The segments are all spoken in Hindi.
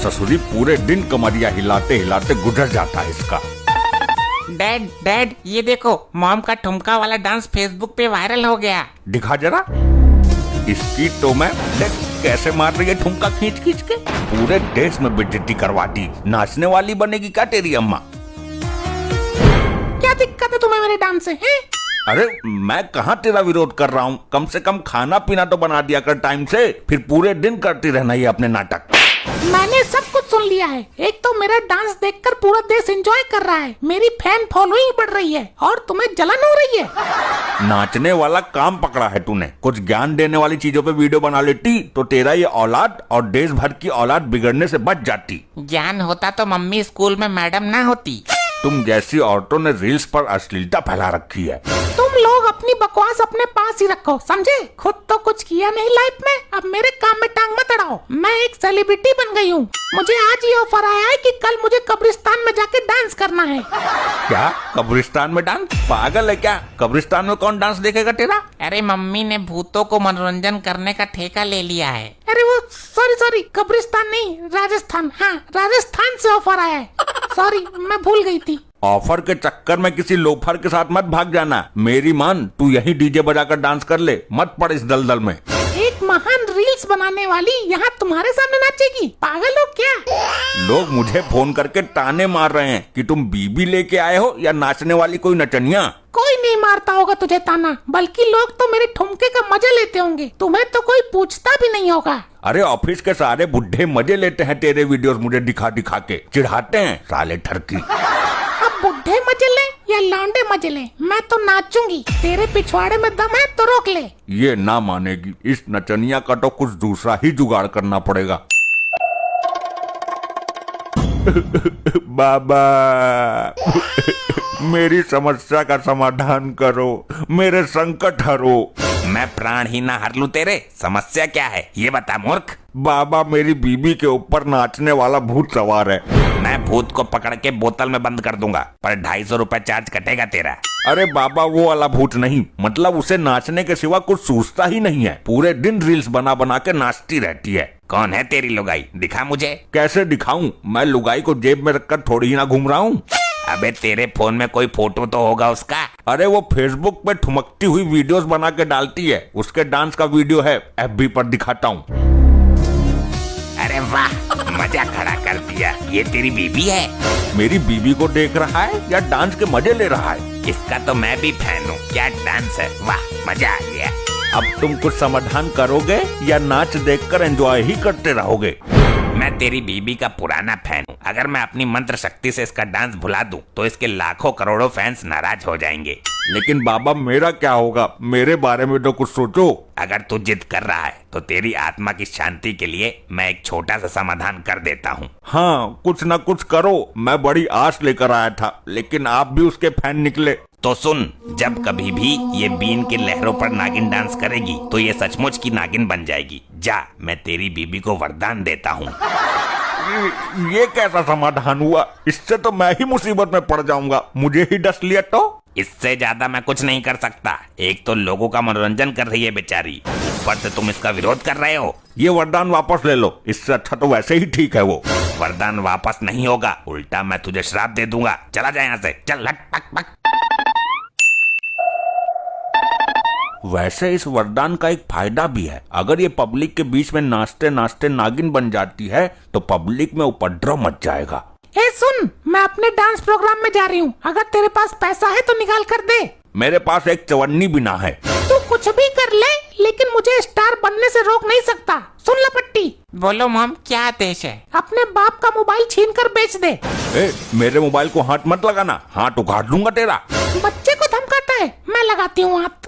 ससुरी पूरे दिन कमरिया हिलाते हिलाते गुजर जाता है इसका। डैड ये देखो, मॉम का ठुमका वाला डांस फेसबुक पे वायरल हो गया। दिखा जरा इसकी तो मैं देख कैसे मार रही है ठुमका खींच खींच के, पूरे देश में बेइज्जती करवा दी। नाचने वाली बनेगी क्या तेरी अम्मा? क्या दिक्कत है तुम्हें मेरे डांस से हैं? अरे मैं कहाँ तेरा विरोध कर रहा हूँ, कम से कम खाना पीना तो बना दिया कर टाइम से, फिर पूरे दिन करती रहना ये अपने नाटक। मैंने सब कुछ सुन लिया है। एक तो मेरा डांस देखकर पूरा देश एंजॉय कर रहा है, मेरी फैन फॉलोइंग बढ़ रही है, और तुम्हें जलन हो रही है। नाचने वाला काम पकड़ा है तूने, कुछ ज्ञान देने वाली चीजों पे वीडियो बना लेती तो तेरा ये औलाद और देश भर की औलाद बिगड़ने से बच जाती। ज्ञान होता तो मम्मी स्कूल में मैडम ना होती। तुम जैसी औरतों ने रील्स पर अश्लीलता फैला रखी है। तुम लोग अपनी बकवास अपने पास ही रखो, समझे? खुद तो कुछ किया नहीं लाइफ में, अब मेरे काम में टांग मत अड़ाओ। मैं एक सेलिब्रिटी बन गई हूँ। मुझे आज ये ऑफर आया है कि कल मुझे कब्रिस्तान में जाके डांस करना है। क्या कब्रिस्तान में डांस? पागल है क्या? कब्रिस्तान में कौन डांस देखेगा तेरा? अरे मम्मी ने भूतों को मनोरंजन करने का ठेका ले लिया है। अरे वो सॉरी कब्रिस्तान नहीं, राजस्थान। हाँ, राजस्थान से ऑफर आया है। सॉरी मैं भूल गई थी। ऑफर के चक्कर में किसी लोफर के साथ मत भाग जाना। मेरी मान तू यही डीजे बजाकर डांस कर ले, मत पड़ इस दलदल में। एक महान रील्स बनाने वाली यहाँ तुम्हारे सामने नाचेगी? पागल हो क्या? लोग मुझे फोन करके ताने मार रहे हैं कि तुम बीबी लेके आए हो या नाचने वाली कोई नचनिया। कोई नहीं मारता होगा तुझे ताना, बल्कि लोग तो मेरे ठुमके का मजा लेते होंगे। तुम्हें तो कोई पूछता भी नहीं होगा। अरे ऑफिस के सारे बुढ़े मजे लेते हैं तेरे वीडियोस मुझे दिखा दिखा के, चिढ़ाते हैं साले ठरकी। अब बुढ़े मजे ले या लौंडे मजे ले, मैं तो नाचूंगी। तेरे पिछवाड़े में दम है तो रोक ले। ये ना मानेगी, इस नचनिया का तो कुछ दूसरा ही जुगाड़ करना पड़ेगा। बाबा मेरी समस्या का समाधान करो, मेरे संकट हरो। मैं प्राण ही ना हर लूं तेरे? समस्या क्या है ये बता मूर्ख। बाबा मेरी बीबी के ऊपर नाचने वाला भूत सवार है। मैं भूत को पकड़ के बोतल में बंद कर दूंगा, पर 250 रुपए चार्ज कटेगा तेरा। अरे बाबा वो वाला भूत नहीं, मतलब उसे नाचने के सिवा कुछ सूझता ही नहीं है, पूरे दिन रील्स बना बना के नाचती रहती है। कौन है तेरी लुगाई? दिखा मुझे। कैसे दिखाऊं? मैं लुगाई को जेब में रखकर थोड़ी ही ना घूम रहा हूँ। अबे तेरे फोन में कोई फोटो तो होगा उसका। अरे वो फेसबुक पे ठुमकती हुई वीडियोस बना के डालती है, उसके डांस का वीडियो है, एफबी पर दिखाता हूँ। अरे वाह, मजा खड़ा कर दिया। ये तेरी बीबी है? मेरी बीबी को देख रहा है या डांस के मजे ले रहा है? इसका तो मैं भी फैन हूँ। क्या डांस है, वाह मजा आ गया। अब तुम कुछ समाधान करोगे या नाच देखकर एंजॉय ही करते रहोगे? मैं तेरी बीबी का पुराना फैन हूँ। अगर मैं अपनी मंत्र शक्ति से इसका डांस भुला दूं तो इसके लाखों करोड़ों फैंस नाराज हो जाएंगे। लेकिन बाबा मेरा क्या होगा? मेरे बारे में तो कुछ सोचो। अगर तू जिद कर रहा है तो तेरी आत्मा की शांति के लिए मैं एक छोटा सा समाधान कर देता हूँ। हाँ कुछ ना कुछ करो, मैं बड़ी आस लेकर आया था, लेकिन आप भी उसके फैन निकले। तो सुन, जब कभी भी ये बीन की लहरों पर नागिन डांस करेगी तो ये सचमुच की नागिन बन जाएगी। जा, मैं तेरी बीबी को वरदान देता हूँ। ये कैसा समाधान हुआ? इससे तो मैं ही मुसीबत में पड़ जाऊंगा, मुझे ही डस लिया तो। इससे ज्यादा मैं कुछ नहीं कर सकता। एक तो लोगों का मनोरंजन कर रही है बेचारी, ऊपर से तुम इसका विरोध कर रहे हो। ये वरदान वापस ले लो, इससे अच्छा तो वैसे ही ठीक है वो। वरदान वापस नहीं होगा, उल्टा मैं तुझे श्राप दे दूंगा। चला जा यहाँ से, चल हट पक पक। वैसे इस वरदान का एक फायदा भी है, अगर ये पब्लिक के बीच में नाचते नाचते नागिन बन जाती है तो पब्लिक में उपद्रव मच जाएगा। ए सुन, मैं अपने डांस प्रोग्राम में जा रही हूँ, अगर तेरे पास पैसा है तो निकाल कर दे। मेरे पास एक चवन्नी भी ना है। तू कुछ भी कर ले, लेकिन मुझे स्टार बनने से रोक नहीं सकता। सुन ला पट्टी। बोलो मॉम, क्या आदेश है? अपने बाप का मोबाइल छीन कर बेच दे। मेरे मोबाइल को हाथ मत लगाना, हाथ उखाड़ दूंगा तेरा। बच्चे को धमकाता है, मैं लगाती हूँ हाथ।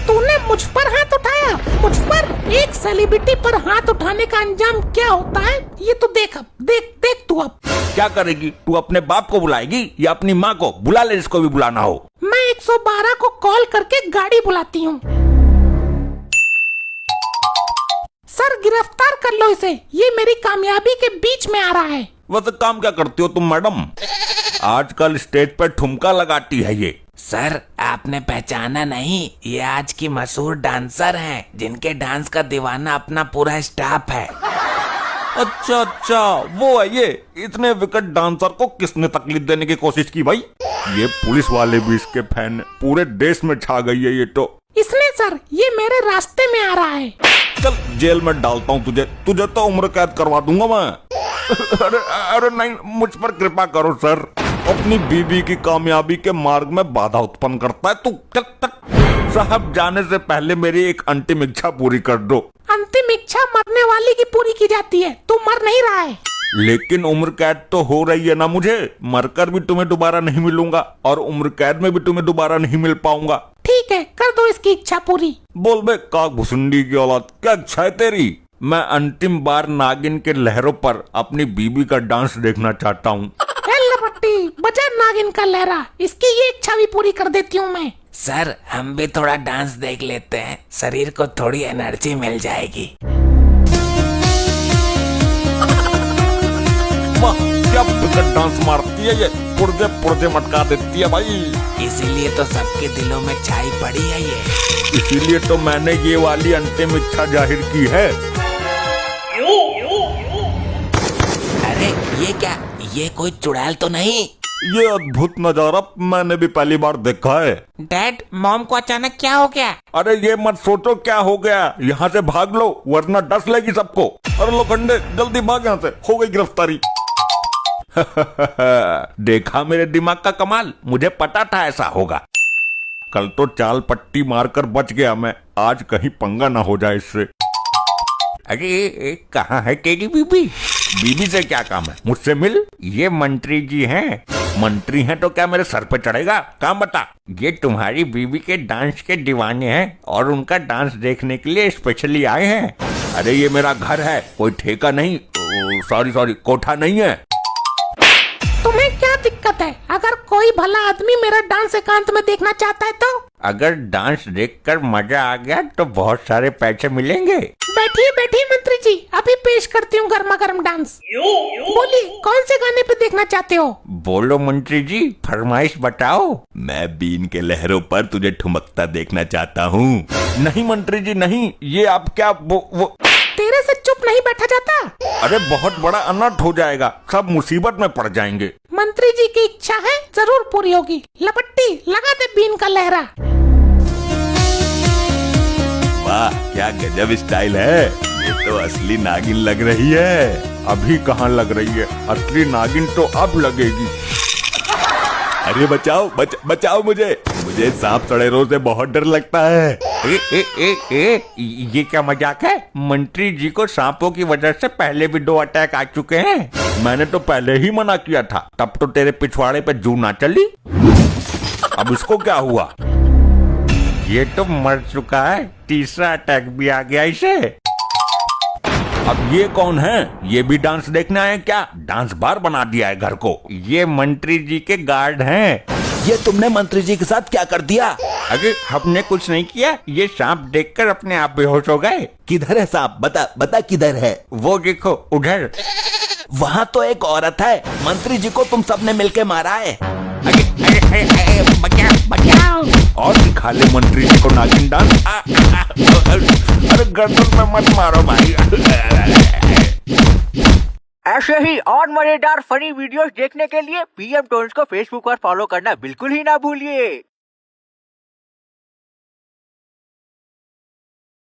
तूने मुझ पर हाथ उठाया, मुझ पर? एक सेलिब्रिटी पर हाथ उठाने का अंजाम क्या होता है ये तो देख। अब देख तू अब क्या करेगी? तू अपने बाप को बुलाएगी या अपनी माँ को? बुला ले जिसको भी बुलाना हो। मैं 112 को कॉल करके गाड़ी बुलाती हूँ। सर गिरफ्तार कर लो इसे, ये मेरी कामयाबी के बीच में आ रहा है। वैसे काम क्या करती हो तुम मैडम? आजकल स्टेज पर ठुमका लगाती है ये। सर आपने पहचाना नहीं, ये आज की मशहूर डांसर हैं, जिनके डांस का दीवाना अपना पूरा स्टाफ है। अच्छा अच्छा, वो है ये। इतने विकेट डांसर को किसने तकलीफ देने की कोशिश की भाई? ये पुलिस वाले भी इसके फैन, पूरे देश में छा गई है ये तो। इसने सर, ये मेरे रास्ते में आ रहा है। चल जेल में डालता हूँ तुझे तो उम्र कैद करवा दूंगा मैं। अरे नहीं, मुझ पर कृपा करो सर। अपनी बीबी की कामयाबी के मार्ग में बाधा उत्पन्न करता है तू। चल तक साहब, जाने से पहले मेरी एक अंतिम इच्छा पूरी कर दो। अंतिम इच्छा मरने वाली की पूरी की जाती है, तू मर नहीं रहा है। लेकिन उम्र कैद तो हो रही है ना मुझे। मरकर भी तुम्हें दोबारा नहीं मिलूंगा और उम्र कैद में भी तुम्हें दोबारा नहीं मिल पाऊंगा। ठीक है, कर दो इसकी इच्छा पूरी। बोल बे काक भुसुंडी की औलाद, क्या इच्छा है तेरी? मैं अंतिम बार नागिन के लहरों पर अपनी बीबी का डांस देखना चाहता हूँ। लपट्टी, बजा नागिन का लहरा, इसकी ये इच्छा भी पूरी कर देती हूँ मैं। सर हम भी थोड़ा डांस देख लेते हैं, शरीर को थोड़ी एनर्जी मिल जाएगी। वाह, क्या विकेट डांस मारती है ये, पुर्जे पुर्जे मटका देती है भाई। इसीलिए तो सबके दिलों में छाई पड़ी है ये। इसीलिए तो मैंने ये वाली अंतिम इच्छा जाहिर की है। अरे ये क्या, ये कोई चुड़ैल तो नहीं? ये अद्भुत नजारा मैंने भी पहली बार देखा है। डैड, मॉम को अचानक क्या हो गया? अरे ये मत सोचो क्या हो गया, यहाँ से भाग लो वरना डस लेगी सबको। अरे लोखंडे, जल्दी भाग यहाँ से, हो गई गिरफ्तारी। देखा मेरे दिमाग का कमाल, मुझे पता था ऐसा होगा। कल तो चाल पट्टी मारकर बच गया मैं, आज कहीं पंगा ना हो जाए इससे। अरे कहाँ है तेरी बीबी? बीबी से क्या काम है, मुझसे मिल। ये मंत्री जी हैं। मंत्री हैं तो क्या मेरे सर पे चढ़ेगा? काम बता। ये तुम्हारी बीबी के डांस के दीवाने हैं और उनका डांस देखने के लिए स्पेशली आए हैं। अरे ये मेरा घर है, कोई ठेका नहीं, सॉरी कोठा नहीं है। तुम्हें क्या दिक्कत है? अगर कोई भला आदमी मेरा डांस एकांत में देखना चाहता है तो? अगर डांस देखकर मजा आ गया तो बहुत सारे पैसे मिलेंगे। बैठिए बैठिए मंत्री जी, अभी पेश करती हूँ गर्मा गर्म डांस। बोलिए, कौन से गाने पे देखना चाहते हो? बोलो मंत्री जी, फरमाइश बताओ। मैं बीन के लहरों पर तुझे ठुमकता देखना चाहता हूँ। नहीं मंत्री जी नहीं, ये आप क्या वो तेरे से चुप नहीं बैठा जाता। अरे बहुत बड़ा अनर्थ हो जाएगा, सब मुसीबत में पड़ जाएंगे। मंत्री जी की इच्छा है, जरूर पूरी होगी। लपट्टी, लगा दे बीन का लहरा। वाह, क्या गजब स्टाइल है। ये तो असली नागिन लग रही है। अभी कहाँ लग रही है, असली नागिन तो अब लगेगी। अरे बचाओ, बचाओ मुझे सांप सड़ेरों से बहुत डर लगता है। ये क्या मजाक है? मंत्री जी को सांपों की वजह से पहले भी 2 अटैक आ चुके हैं। मैंने तो पहले ही मना किया था, तब तो तेरे पिछवाड़े पे जू ना चली। अब इसको क्या हुआ? ये तो मर चुका है, तीसरा अटैक भी आ गया इसे। अब ये कौन है? ये भी डांस देखने आए क्या? डांस बार बना दिया है घर को। ये मंत्री जी के गार्ड हैं। ये तुमने मंत्री जी के साथ क्या कर दिया? अरे हमने कुछ नहीं किया, ये सांप देखकर अपने आप बेहोश हो गए। किधर है सांप? बता किधर है? वो देखो उधर। वहाँ तो एक औरत है, मंत्री जी को तुम सबने मिलके मारा है। बचाओ। और दिखा ले मंत्री जी को नागिन डांस। अरे गर्दन में मत मारो भाई। ऐसे ही और मजेदार फनी वीडियोस देखने के लिए पीएम टोन्स को फेसबुक पर फॉलो करना बिल्कुल ही ना भूलिए।